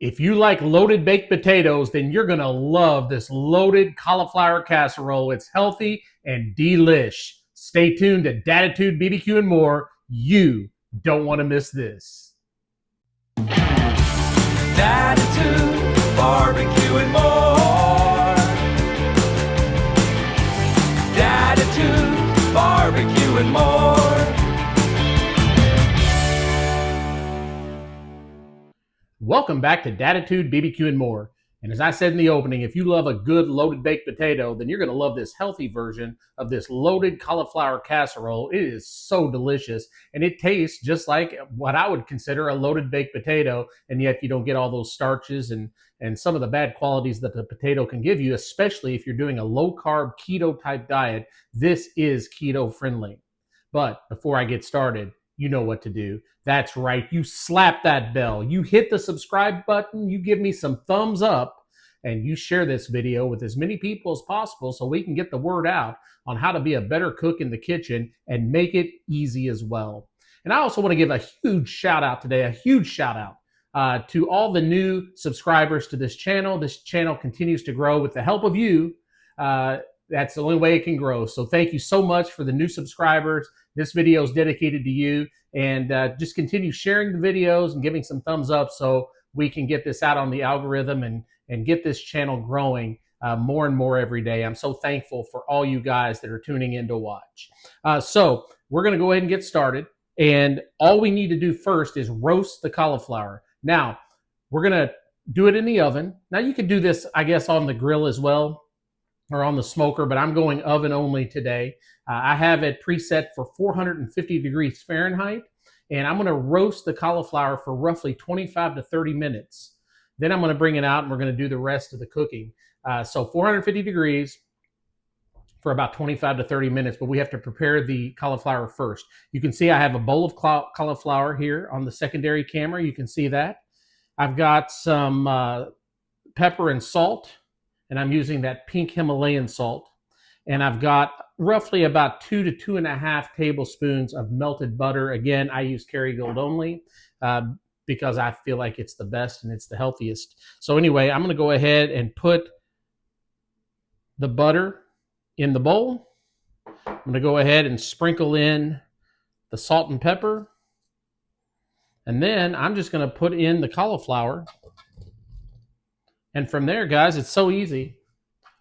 If you like loaded baked potatoes, then you're going to love this loaded cauliflower casserole. It's healthy and delish. Stay tuned to Datitude BBQ and more. You don't want to miss this. Datitude barbecue and more. Datitude barbecue and more. Welcome back to Datitude BBQ and more. And as I said in the opening, if you love a good loaded baked potato, then you're going to love this healthy version of this loaded cauliflower casserole. It is so delicious, and it tastes just like what I would consider a loaded baked potato, and yet you don't get all those starches and some of the bad qualities that the potato can give you, especially if you're doing a low-carb keto type diet. This is keto friendly. But before I get started, you know what to do. That's right. You slap that bell. You hit the subscribe button. You give me some thumbs up, and you share this video with as many people as possible so we can get the word out on how to be a better cook in the kitchen and make it easy as well. And I also want to give a huge shout out today, to all the new subscribers to this channel. This channel continues to grow with the help of you. That's the only way it can grow. So thank you so much for the new subscribers. This video is dedicated to you, and just continue sharing the videos and giving some thumbs up so we can get this out on the algorithm and get this channel growing more and more every day. I'm so thankful for all you guys that are tuning in to watch. So we're going to go ahead and get started. And all we need to do first is roast the cauliflower. Now, we're going to do it in the oven. Now, you could do this, I guess, on the grill as well, or on the smoker, but I'm going oven only today. I have it preset for 450 degrees Fahrenheit, and I'm going to roast the cauliflower for roughly 25 to 30 minutes. Then I'm going to bring it out, and we're going to do the rest of the cooking. So 450 degrees for about 25 to 30 minutes, but we have to prepare the cauliflower first. You can see I have a bowl of cauliflower here on the secondary camera. You can see that. I've got some pepper and salt, and I'm using that pink Himalayan salt. And I've got roughly about 2 to 2.5 tablespoons of melted butter. Again, I use Kerrygold only because I feel like it's the best and it's the healthiest. So anyway, I'm going to go ahead and put the butter in the bowl. I'm going to go ahead and sprinkle in the salt and pepper. And then I'm just going to put in the cauliflower. And from there, guys, it's so easy.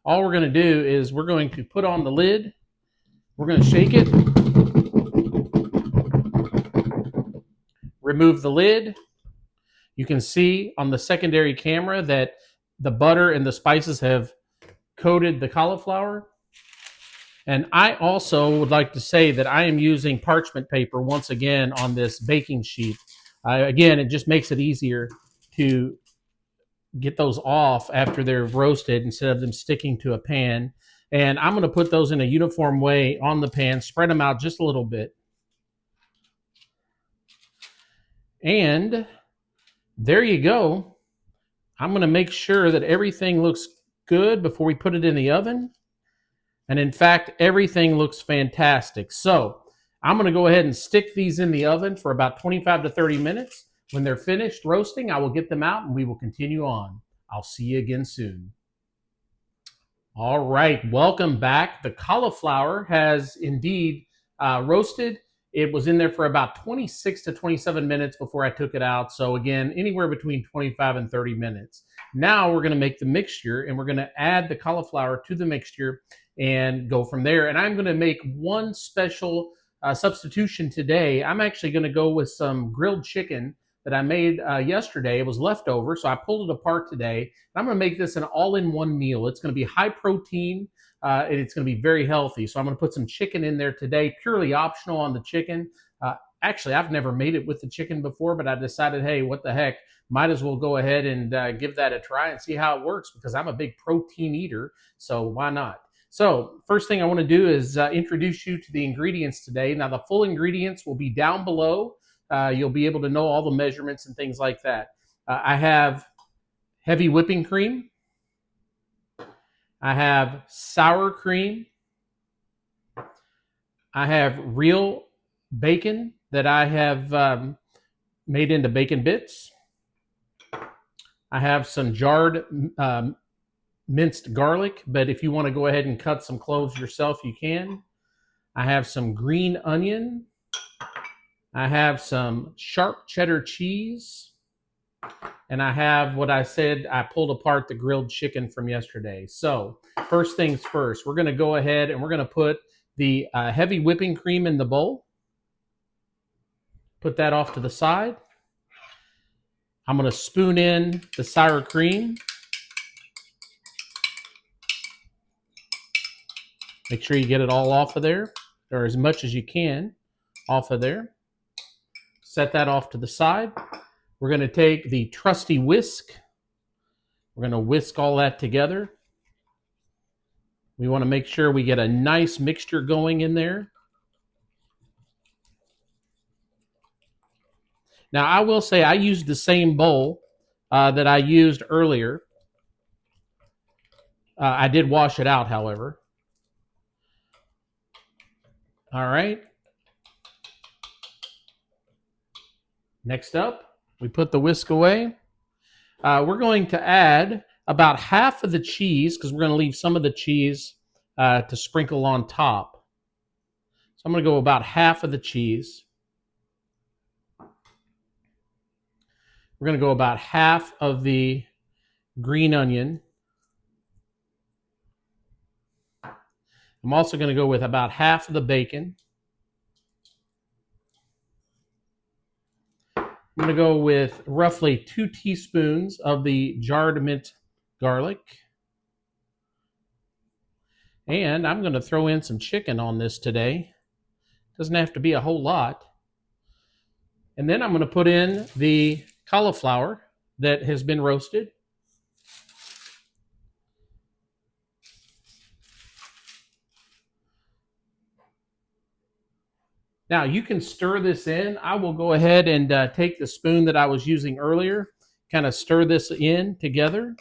All we're going to do is we're going to put on the lid. We're going to shake it. Remove the lid. You can see on the secondary camera that the butter and the spices have coated the cauliflower. And I also would like to say that I am using parchment paper once again on this baking sheet. Again, it just makes it easier to get those off after they're roasted instead of them sticking to a pan. And I'm going to put those in a uniform way on the pan, spread them out just a little bit. And there you go. I'm going to make sure that everything looks good before we put it in the oven. And in fact, everything looks fantastic. So I'm going to go ahead and stick these in the oven for about 25 to 30 minutes. When they're finished roasting, I will get them out and we will continue on. I'll see you again soon. All right, welcome back. The cauliflower has indeed roasted. It was in there for about 26 to 27 minutes before I took it out. So again, anywhere between 25 and 30 minutes. Now we're going to make the mixture, and we're going to add the cauliflower to the mixture and go from there. And I'm going to make one special substitution today. I'm actually going to go with some grilled chicken that I made yesterday. It was leftover, so I pulled it apart today. And I'm going to make this an all-in-one meal. It's going to be high protein, and it's going to be very healthy. So I'm going to put some chicken in there today, purely optional on the chicken. Actually, I've never made it with the chicken before, but I decided, hey, what the heck, might as well go ahead and give that a try and see how it works, because I'm a big protein eater, so why not? So first thing I want to do is introduce you to the ingredients today. Now, the full ingredients will be down below. You'll be able to know all the measurements and things like that. I have heavy whipping cream. I have sour cream. I have real bacon that I have made into bacon bits. I have some jarred minced garlic, but if you want to go ahead and cut some cloves yourself, you can. I have some green onion. I have some sharp cheddar cheese. And I have what I said, I pulled apart the grilled chicken from yesterday. So first things first, we're going to go ahead and we're going to put the heavy whipping cream in the bowl. Put that off to the side. I'm going to spoon in the sour cream. Make sure you get it all off of there, or as much as you can off of there. Set that off to the side. We're going to take the trusty whisk. We're going to whisk all that together. We want to make sure we get a nice mixture going in there. Now, I will say I used the same bowl that I used earlier. I did wash it out, however. All right. Next up, we put the whisk away. We're going to add about half of the cheese because we're going to leave some of the cheese to sprinkle on top. So I'm going to go about half of the cheese. We're going to go about half of the green onion. I'm also going to go with about half of the bacon. I'm going to go with roughly 2 teaspoons of the jarred minced garlic. And I'm going to throw in some chicken on this today. Doesn't have to be a whole lot. And then I'm going to put in the cauliflower that has been roasted. Now you can stir this in. I will go ahead and take the spoon that I was using earlier, kind of stir this in together.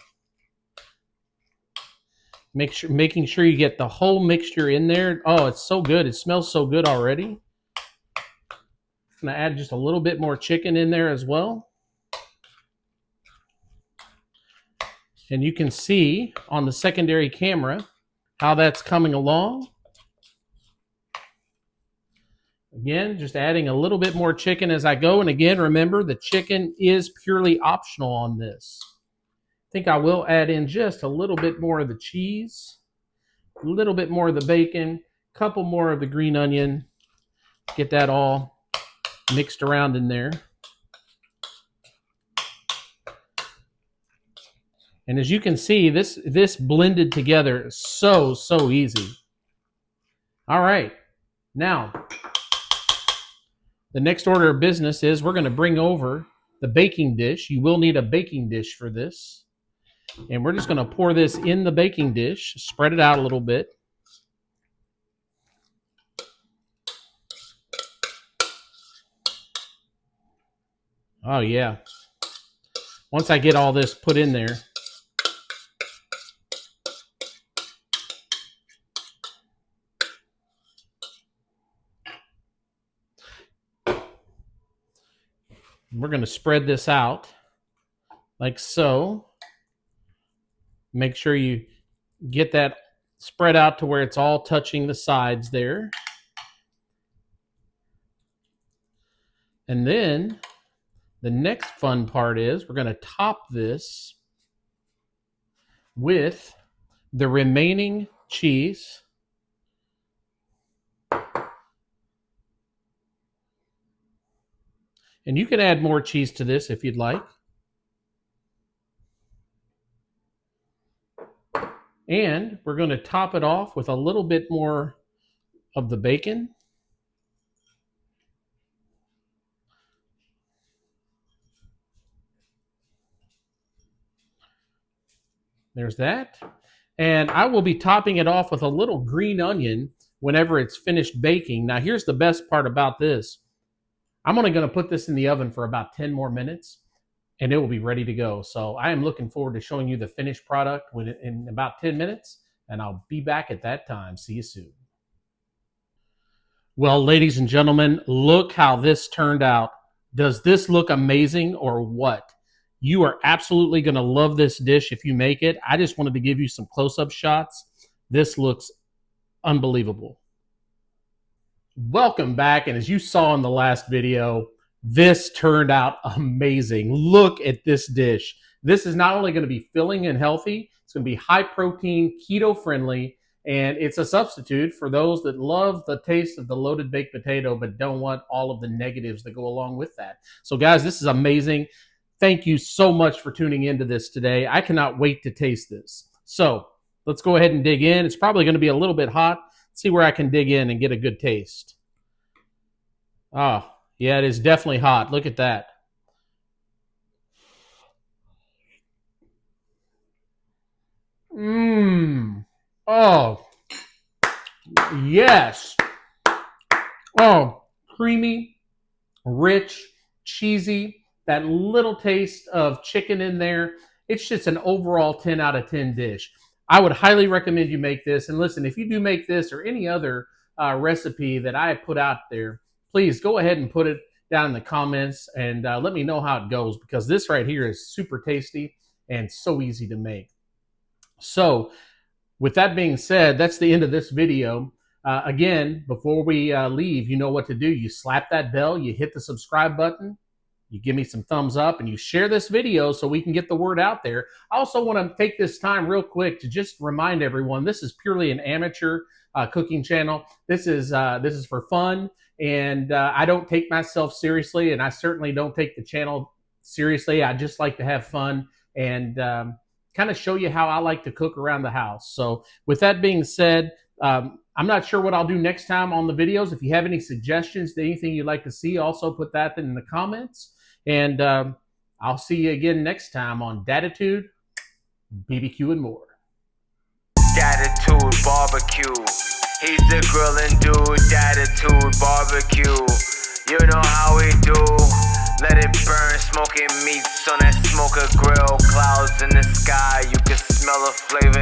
Making sure you get the whole mixture in there. Oh, it's so good. It smells so good already. I'm going to add just a little bit more chicken in there as well. And you can see on the secondary camera how that's coming along. Again, just adding a little bit more chicken as I go. And again, remember, the chicken is purely optional on this. I think I will add in just a little bit more of the cheese, a little bit more of the bacon, a couple more of the green onion. Get that all mixed around in there. And as you can see, this blended together is so easy. All right. Now, the next order of business is we're going to bring over the baking dish. You will need a baking dish for this. And we're just going to pour this in the baking dish, spread it out a little bit. Oh, yeah. Once I get all this put in there, we're going to spread this out like so. Make sure you get that spread out to where it's all touching the sides there. And then the next fun part is we're going to top this with the remaining cheese. And you can add more cheese to this if you'd like. And we're going to top it off with a little bit more of the bacon. There's that. And I will be topping it off with a little green onion whenever it's finished baking. Now, here's the best part about this. I'm only going to put this in the oven for about 10 more minutes, and it will be ready to go. So I am looking forward to showing you the finished product in about 10 minutes, and I'll be back at that time. See you soon. Well, ladies and gentlemen, look how this turned out. Does this look amazing or what? You are absolutely going to love this dish if you make it. I just wanted to give you some close-up shots. This looks unbelievable. Welcome back, and as you saw in the last video, this turned out amazing. Look at this dish. This is not only going to be filling and healthy, it's going to be high protein, keto friendly, and it's a substitute for those that love the taste of the loaded baked potato but don't want all of the negatives that go along with that. So guys, this is amazing. Thank you so much for tuning into this today. I cannot wait to taste this. So let's go ahead and dig in. It's probably going to be a little bit hot. See where I can dig in and get a good taste. Oh, yeah, it is definitely hot. Look at that. Mmm. Oh, yes. Oh, creamy, rich, cheesy, that little taste of chicken in there. It's just an overall 10 out of 10 dish. I would highly recommend you make this. And listen, if you do make this or any other recipe that I put out there, please go ahead and put it down in the comments and let me know how it goes, because this right here is super tasty and so easy to make. So with that being said, that's the end of this video. Again, before we leave, you know what to do. You slap that bell, you hit the subscribe button, you give me some thumbs up, and you share this video so we can get the word out there. I also want to take this time real quick to just remind everyone, this is purely an amateur cooking channel. This is for fun, and I don't take myself seriously, and I certainly don't take the channel seriously. I just like to have fun and kind of show you how I like to cook around the house. So with that being said, I'm not sure what I'll do next time on the videos. If you have any suggestions to anything you'd like to see, also put that in the comments. And I'll see you again next time on Datitude, BBQ, and more. Datitude barbecue. He's the grilling dude. Datitude barbecue. You know how we do. Let it burn, smoking meats on that smoker grill. Clouds in the sky, you can smell the flavor